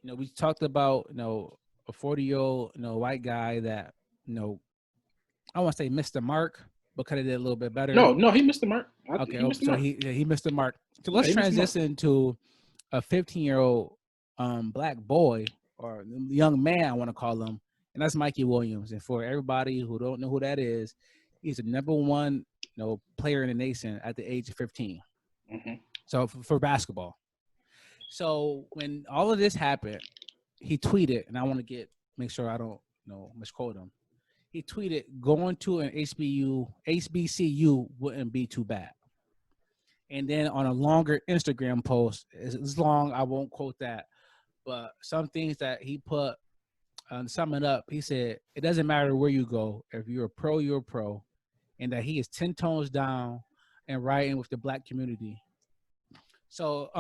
we talked about, a 40-year-old, white guy that, I want to say missed the mark, but could have did a little bit better. No, he missed the mark. Okay, He missed the so mark. he missed the mark. So Yeah, let's he missed the mark. transition to a 15-year-old black boy or young man, I want to call him, and that's Mikey Williams. And for everybody who don't know who that is, he's the number one, player in the nation at the age of 15. Mm-hmm. So for basketball. So when all of this happened, he tweeted, and I want to make sure I don't misquote him. He tweeted, "Going to an HBCU wouldn't be too bad." And then on a longer Instagram post, it's long, I won't quote that, but some things that he put, sum it up, he said, "It doesn't matter where you go. If you're a pro, you're a pro," and that he is 10 tones down and riding with the black community. So,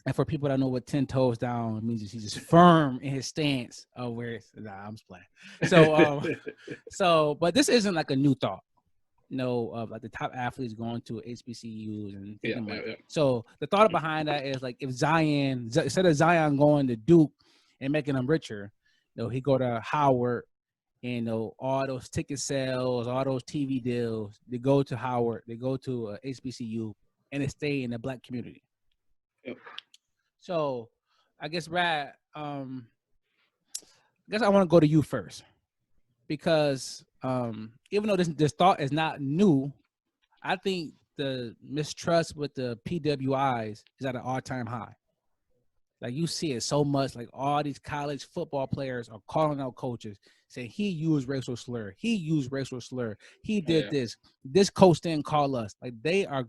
and for people that know what 10 toes down means, he's just firm in his stance of where it's, I'm just playing. So, but this isn't like a new thought, of like the top athletes going to HBCUs and thinking yeah. So the thought behind that is like, if Zion, instead of Zion going to Duke and making them richer, he go to Howard, and all those ticket sales, all those TV deals, they go to Howard, they go to HBCU, and they stay in the black community. Yep. So, I guess, Brad, I guess I want to go to you first, because even though this thought is not new, I think the mistrust with the PWIs is at an all-time high. Like, you see it so much. Like, all these college football players are calling out coaches, saying he used racial slur. He used racial slur. He did this. This coach didn't call us. Like, they are,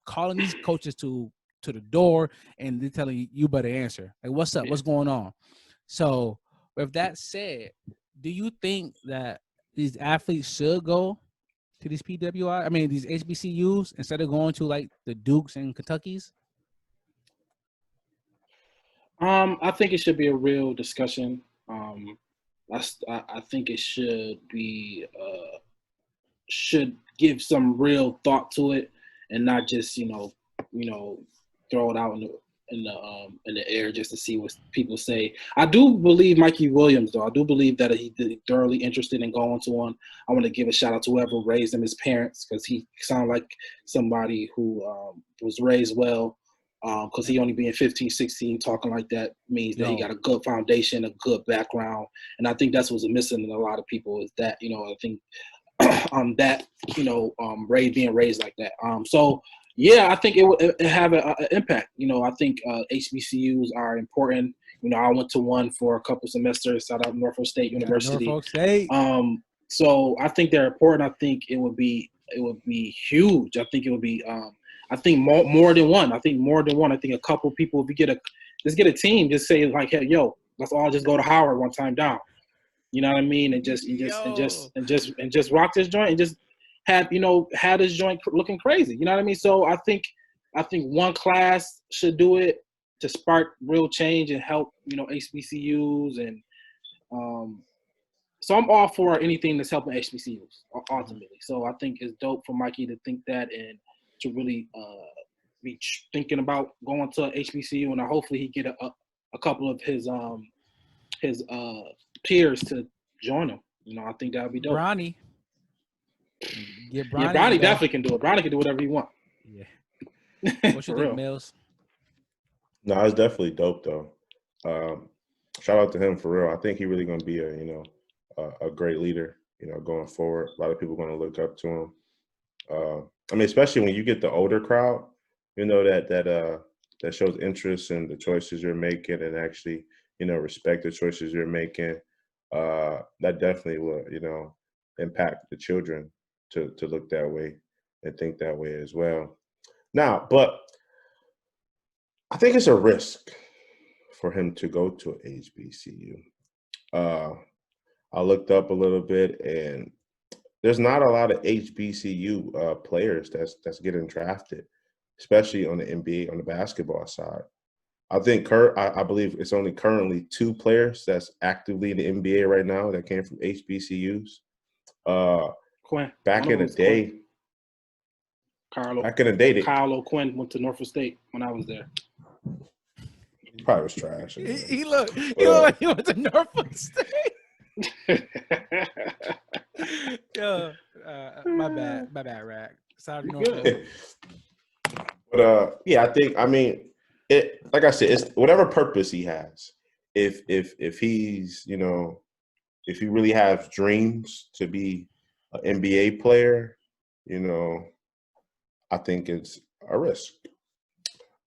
calling these coaches to the door, and they're telling you, you better answer. Like, what's up? What's going on? So, with that said, do you think that these athletes should go to these PWI? I mean, these HBCUs, instead of going to like the Dukes and Kentuckys? I think it should be a real discussion. I think it should give some real thought to it, and not just throw it out in the air just to see what people say. I do believe Mikey Williams, though. I do believe that he's thoroughly interested in going to one. I want to give a shout out to whoever raised him, his parents, because he sounded like somebody who was raised well. Because he only being 15, 16, talking like that means that he got a good foundation, a good background. And I think that's what's missing in a lot of people, is that, I think Ray being raised like that. So yeah, I think it would have an impact. I think HBCUs are important. I went to one for a couple semesters out of Norfolk State University. Norfolk State. So I think they're important. I think it would be huge. I think it would be I think more than one. I think more than one. I think a couple people, if you just get a team, just say like, hey, yo, let's all just go to Howard one time down. You know what I mean? And just rock this joint and just have this joint looking crazy. You know what I mean? So I think one class should do it to spark real change and help HBCUs, and so I'm all for anything that's helping HBCUs ultimately. So I think it's dope for Mikey to think that and to really be thinking about going to HBCU, and hopefully he get a couple of his peers to join him. I think that would be dope. Bronny. Bronny definitely can do it. Bronny can do whatever he want. Yeah. What you think, Mills? No, it's definitely dope though. Shout out to him for real. I think he's really going to be a great leader. Going forward, a lot of people are going to look up to him. I mean, especially when you get the older crowd, that shows interest in the choices you're making, and actually, respect the choices you're making. That definitely will, impact the children to look that way and think that way as well. Now, but I think it's a risk for him to go to a HBCU. I looked up a little bit, and there's not a lot of HBCU players that's getting drafted, especially on the NBA, on the basketball side. I think I believe it's only currently 2 players that's actively in the NBA right now that came from HBCUs. Quinn. Back in the day. Kyle Quinn went to Norfolk State when I was there. He probably was trash. He looked like he went to Norfolk State. Yo, my bad, Rack. Sorry, Norfolk. But yeah, I mean, it. Like I said, it's whatever purpose he has. If he's, you know, if he really has dreams to be an NBA player, you know, I think it's a risk.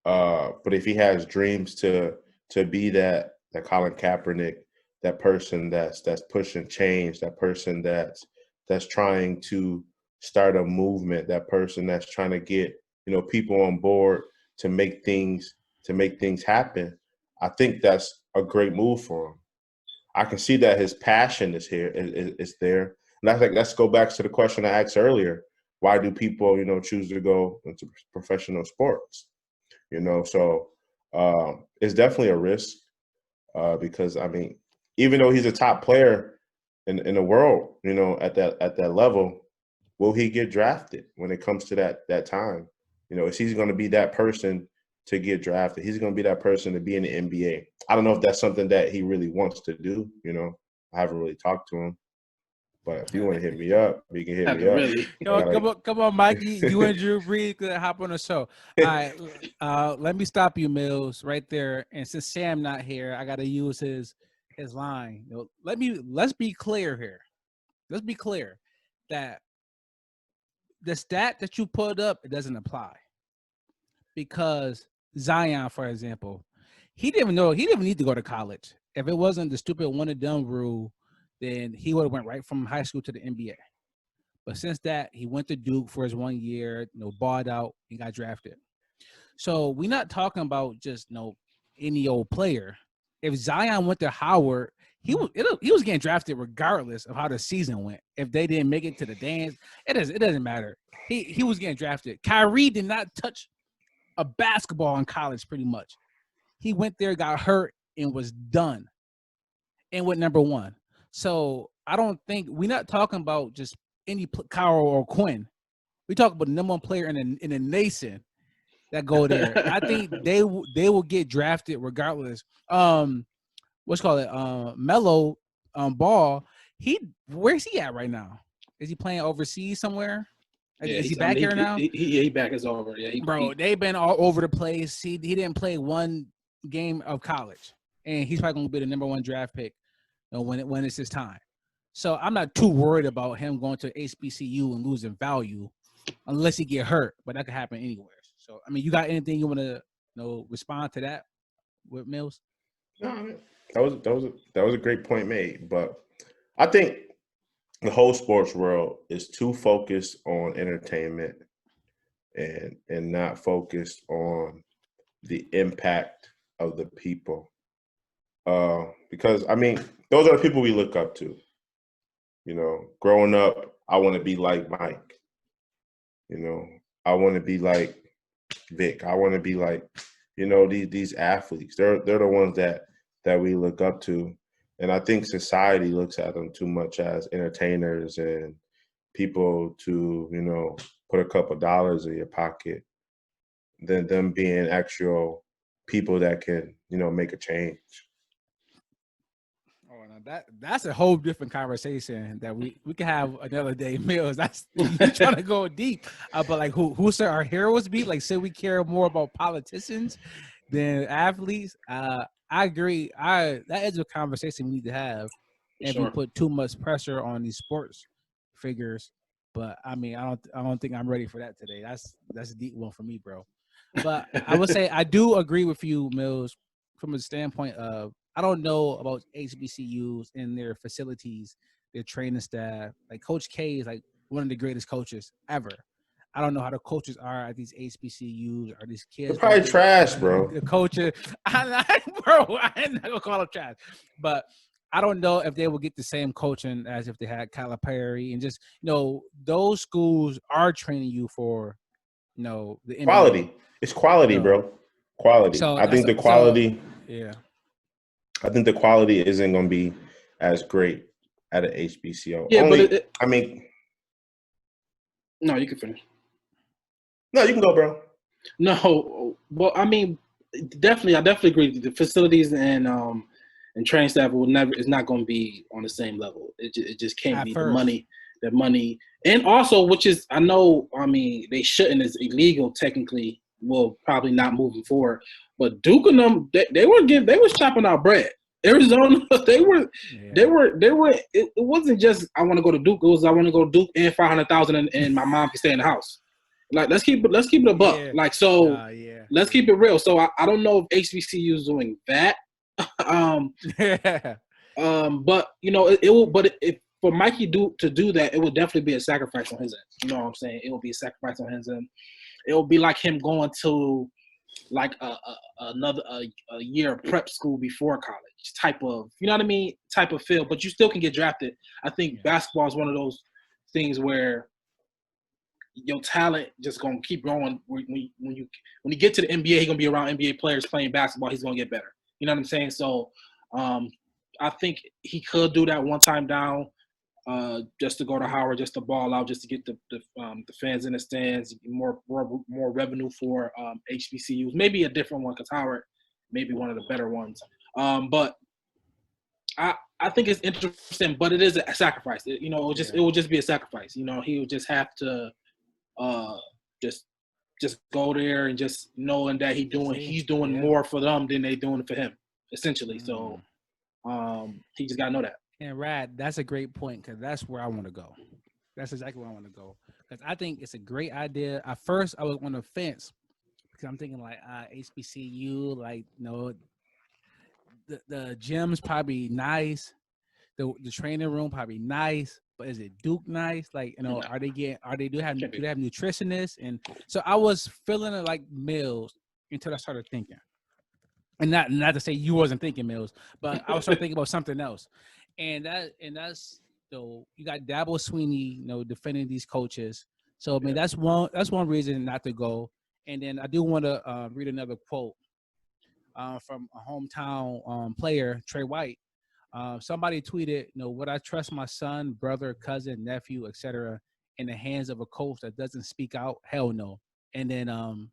But if he has dreams to be that Colin Kaepernick, that person that's pushing change, that person that's trying to start a movement, that person that's trying to get, you know, people on board to make things happen, I think that's a great move for him. I can see that his passion is here, is there. And I think let's go back to the question I asked earlier. Why do people, you know, choose to go into professional sports? You know, so it's definitely a risk because, I mean, even though he's a top player in the world, you know, at that level, will he get drafted when it comes to that time? You know, is he going to be that person to get drafted? He's going to be that person to be in the NBA. I don't know if that's something that he really wants to do. You know, I haven't really talked to him. But if you want to hit me up, you can hit me up. Really. Yo, come on, Mikey. You and Drew Brees could hop on the show. All right, let me stop you, Mills, right there. And since Sam not here, I got to use his line. You know, let's be clear here. Let's be clear that the stat that you put up, it doesn't apply. Because Zion, for example, he didn't even need to go to college. If it wasn't the stupid one and done rule, then he would have went right from high school to the NBA. But since that, he went to Duke for his 1 year, you know, balled out and got drafted. So we're not talking about just, you know, any old player. If Zion went to Howard, he was getting drafted regardless of how the season went. If they didn't make it to the dance, it doesn't matter. He was getting drafted. Kyrie did not touch a basketball in college, pretty much. He went there, got hurt, and was done. And went number one. So I don't think we're not talking about just any Kyle or Quinn. We talk about the number one player in the nation that go there. I think they will get drafted regardless. What's called it? Melo Ball. Where's he at right now? Is he playing overseas somewhere? Yeah, is he back here now? He back is over. Yeah, they've been all over the place. He didn't play one game of college, and he's probably gonna be the number one draft pick, you know, when it's his time. So I'm not too worried about him going to HBCU and losing value, unless he get hurt. But that could happen anywhere. So I mean, you got anything you want to respond to that with Mills? No, I mean, that was a great point made, but I think the whole sports world is too focused on entertainment and not focused on the impact of the people. Because I mean, those are the people we look up to. You know, growing up, I want to be like Mike. You know, I want to be like Vic. I want to be like, you know, these athletes. They're the ones that we look up to. And I think society looks at them too much as entertainers and people to, you know, put a couple dollars in your pocket than them being actual people that can, you know, make a change. Oh, now that's a whole different conversation that we can have another day, Mills. That's you're trying to go deep. But like, who should our heroes be? Like, should we care more about politicians than athletes? I agree. That is a conversation we need to have. If we put too much pressure on these sports figures, but I mean, I don't think I'm ready for that today. That's a deep one for me, bro. But I would say I do agree with you, Mills, from a standpoint of I don't know about HBCUs and their facilities, their training staff. Like Coach K is like one of the greatest coaches ever. I don't know how the coaches are at these HBCUs or these kids. They're probably trash, bro. The coaches, I'm not gonna call them trash, but I don't know if they will get the same coaching as if they had Calipari and just those schools are training you for the NBA. Quality. It's quality, bro. Quality. So I think the quality. Yeah. I think the quality isn't going to be as great at an HBCU. Yeah, but I mean, no, you can finish. No, you can go, bro. No, well, I mean, Definitely, I definitely agree. The facilities and training staff is not going to be on the same level. It just can't At be first. the money, and also which is I know. I mean, they shouldn't. It's illegal technically. Well, probably not moving forward. But Duke and them, they was chopping out bread. Arizona, they were. It wasn't just I want to go to Duke. It was I want to go to Duke and 500,000, and my mom can stay in the house. Like let's keep it a buck. Yeah. Like so, let's keep it real. So I don't know if HBCU is doing that. But you know it will. But if for Mikey to do that, it would definitely be a sacrifice on his end. You know what I'm saying? It will be a sacrifice on his end. It will be like him going to like another year of prep school before college type of, you know what I mean, type of feel. But you still can get drafted. I think basketball is one of those things where your talent just gonna keep growing. When you get to the NBA, he's gonna be around NBA players playing basketball. He's gonna get better. You know what I'm saying? So, I think he could do that one time down, just to go to Howard, just to ball out, just to get the fans in the stands, more revenue for HBCUs. Maybe a different one because Howard may be one of the better ones. But I think it's interesting, but it is a sacrifice. It will just be a sacrifice. You know, he would just have to just go there and just knowing that he's doing more for them than they doing for him, essentially. So he just gotta know that. And Rad, that's a great point because that's where I want to go. That's exactly where I want to go because I think it's a great idea. At first, I was on the fence because I'm thinking like HBCU, like the gym's probably nice, the training room probably nice, but is it Duke nice? Like do they have nutritionists? And so I was feeling it like Mills until I started thinking, and not to say you wasn't thinking Mills, but I was starting thinking about something else. And that's you got Dabo Swinney, defending these coaches. So I mean that's one reason not to go. And then I do want to read another quote from a hometown player, Trey White. Somebody tweeted, would I trust my son, brother, cousin, nephew, etc., in the hands of a coach that doesn't speak out? Hell no. And then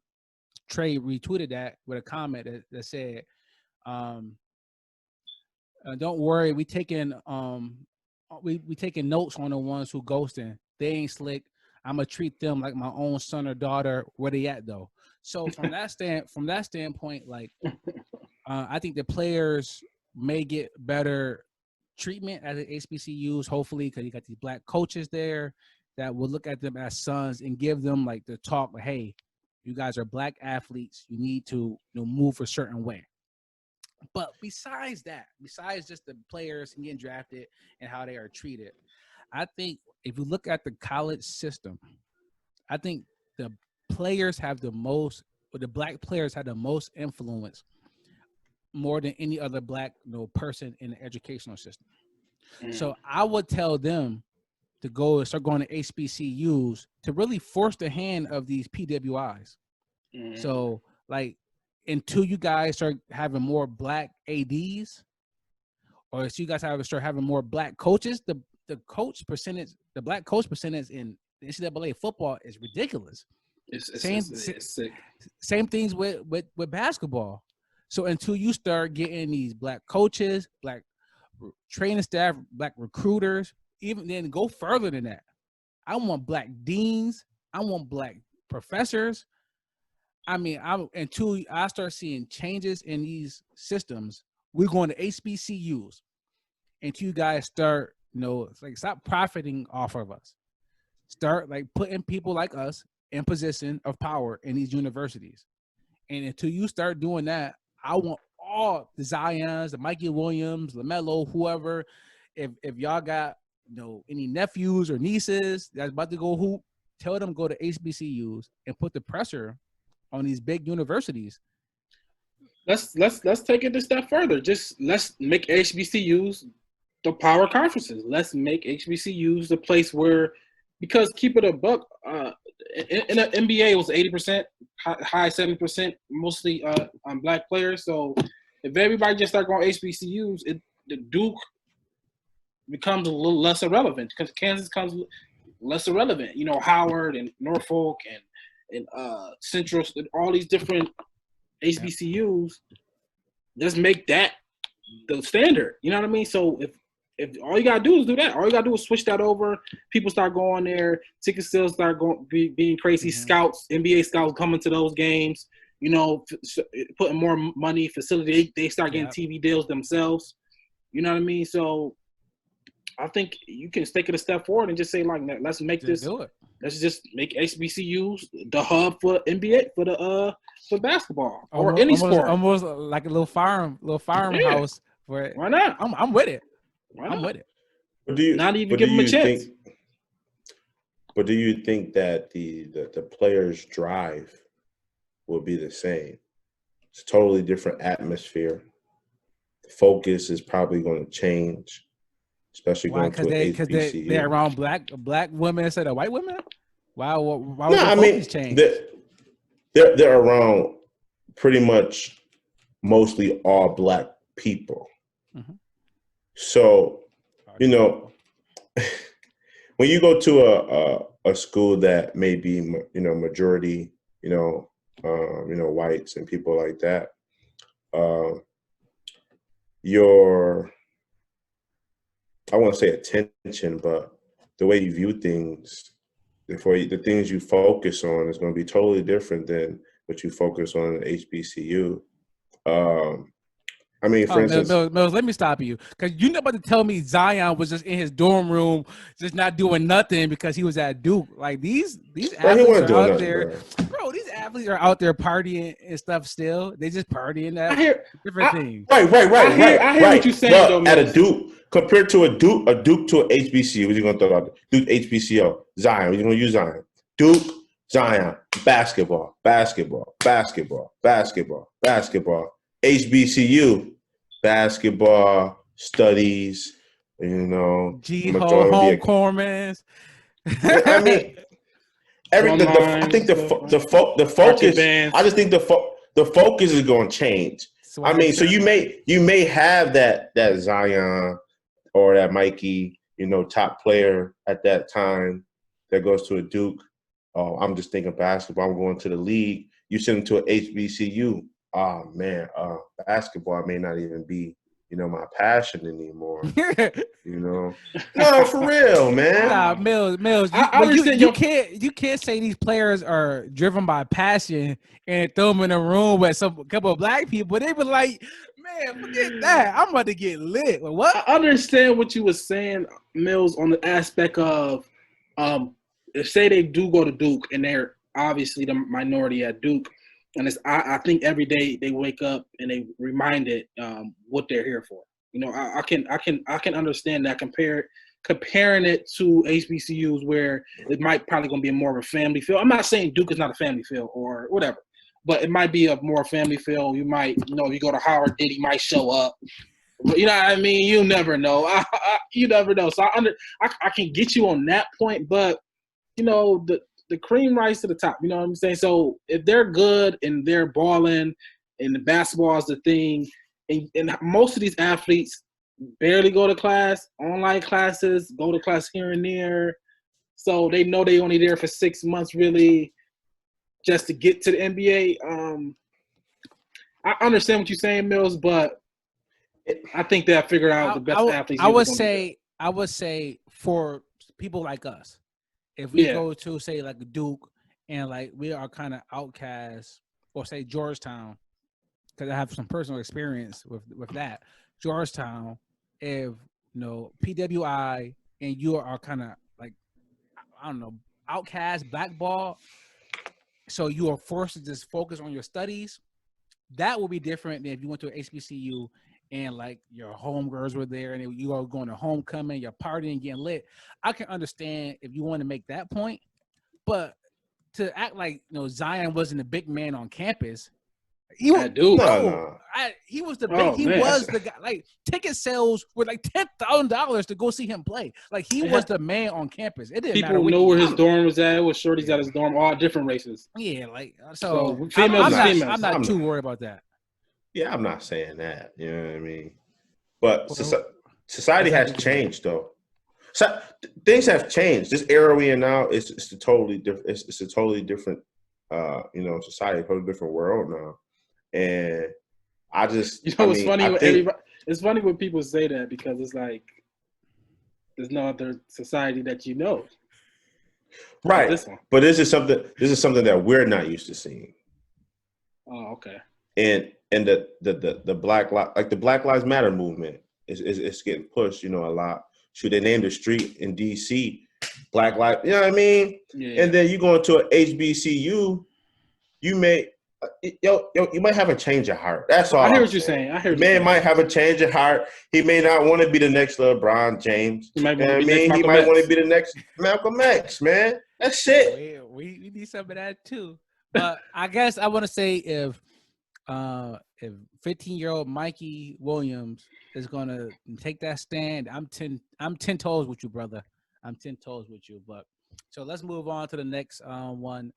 Trey retweeted that with a comment that said, don't worry, we taking notes on the ones who ghosting. They ain't slick. I'm gonna treat them like my own son or daughter. Where they at though? So from that standpoint, like I think the players may get better treatment at the HBCUs, hopefully, because you got these black coaches there that will look at them as sons and give them like the talk, like, hey, you guys are black athletes. You need to move a certain way. But besides just the players and getting drafted and how they are treated, I think if you look at the college system, I think the players have the black players have the most influence more than any other black person in the educational system. So I would tell them to start going to HBCUs to really force the hand of these PWIs. So like, until you guys start having more black ADs, or if you guys start having more black coaches, the black coach percentage in the NCAA football is ridiculous. It's sick. Same things with basketball. So until you start getting these black coaches, black training staff, black recruiters, even then go further than that. I want black deans. I want black professors. I mean, until I start seeing changes in these systems, we're going to HBCUs. Until you guys start, stop profiting off of us. Start like putting people like us in position of power in these universities. And until you start doing that, I want all the Zions, the Mikey Williams, LaMelo, whoever, if y'all got any nephews or nieces that's about to go hoop, tell them go to HBCUs and put the pressure on these big universities. Let's take it a step further. Just let's make HBCUs the power conferences. Let's make HBCUs the place where, because keep it a buck, in the NBA it was 80%, high 70%, mostly on black players. So if everybody just start going HBCUs, the Duke becomes a little less irrelevant because Kansas becomes less irrelevant. Howard and Norfolk and Central, all these different HBCUs, just make that the standard. You know what I mean? So if all you gotta do is do that, all you gotta do is switch that over. People start going there. Ticket sales start being crazy. Scouts, NBA scouts coming to those games. You know, putting more money, facility. They start getting TV deals themselves. You know what I mean? So I think you can take it a step forward and just say like, let's make this. Do it. Let's just make HBCUs the hub for NBA for basketball or any sport. Almost like a little farmhouse. For why not? I'm with it. I'm with it. But do you not even give them a chance? But do you think that the players' drive will be the same? It's a totally different atmosphere. The focus is probably going to change, especially going to an HBCU. Because they're around black women instead of white women? Why would the focus change? They're around pretty much mostly all black people. Mm-hmm. So, you know, when you go to a school that may be, you know, majority, whites and people like that, I won't say attention, but the way you view things, the things you focus on is going to be totally different than what you focus on in HBCU. I mean, for instance, Mills, let me stop you because you're not about to tell me Zion was just in his dorm room, just not doing nothing because he was at Duke. Like these athletes are out there, bro. These athletes are out there partying and stuff. Still, they just partying. Different things. Right. I hear what you're saying. But though, at a Duke, compared to a Duke to an HBCU, what you gonna throw out? Duke HBCU, Zion. What you gonna use Zion? Duke, Zion, basketball. HBCU, basketball, studies, home corpsmans. I mean, I think the focus. I just think the focus is going to change. I mean, so you may have that Zion or that Mikey, top player at that time that goes to a Duke. Oh, I'm just thinking basketball. I'm going to the league. You send him to an HBCU. Oh man, basketball may not even be, my passion anymore. No, for real, man. Nah, Mills, you can't say these players are driven by passion and throw them in a room with a couple of black people. They were like, man, forget that. I'm about to get lit. Like, what? I understand what you were saying, Mills, on the aspect of, if say they do go to Duke and they're obviously the minority at Duke. And I think every day they wake up and they reminded what they're here for. I can understand that comparing it to HBCUs where it might probably going to be more of a family feel. I'm not saying Duke is not a family feel or whatever, but it might be a more family feel. You might, if you go to Howard, Diddy might show up. You know what I mean? You never know. You never know. So I can get you on that point, but the cream rise to the top, you know what I'm saying? So if they're good and they're balling and the basketball is the thing, and most of these athletes barely go to class, online classes, go to class here and there. So they know they only there for 6 months really just to get to the NBA. I understand what you're saying, Mills, but I think they figured out the best athletes. I would say for people like us, if we go to say like Duke and like we are kind of outcasts, or say Georgetown, because I have some personal experience with that. Georgetown, if PWI and you are kind of like, I don't know, outcast, blackball, so you are forced to just focus on your studies, that will be different than if you went to an HBCU and like your homegirls were there and you are going to homecoming, you're partying, getting lit. I can understand if you want to make that point, but to act like Zion wasn't a big man on campus. He was the big. He was the guy. Like ticket sales were like $10,000 to go see him play. Like he was the man on campus. It didn't matter. People know where his dorm was at. It was shorties at his dorm, all different races. Yeah, like I'm not too worried about that. Yeah, I'm not saying that. You know what I mean? But society has changed, though. So things have changed. This era we in now is a totally different. It's a totally different, society, a totally different world now. And I just, You know, it's funny when think, everybody. It's funny when people say that because it's like there's no other society that you know. right. This one. But this is something that we're not used to seeing. Oh, okay. And the Black Lives Matter movement is getting pushed, you know, a lot. Should they name the street in DC Black Lives? You know what I mean? Yeah. And then you go into an HBCU, you may you might have a change of heart. That's all. I hear I'm what you're saying. I hear. Man might have a change of heart. He may not want to be the next LeBron James. He might You know want what to I be mean? next He Malcolm might X. want to be the next Malcolm X, man. That's it. We need some of that too. But I guess I want to say if 15-year-old Mikey Williams is gonna take that stand, I'm 10 toes with you, brother. I'm 10 toes with you. But so let's move on to the next one.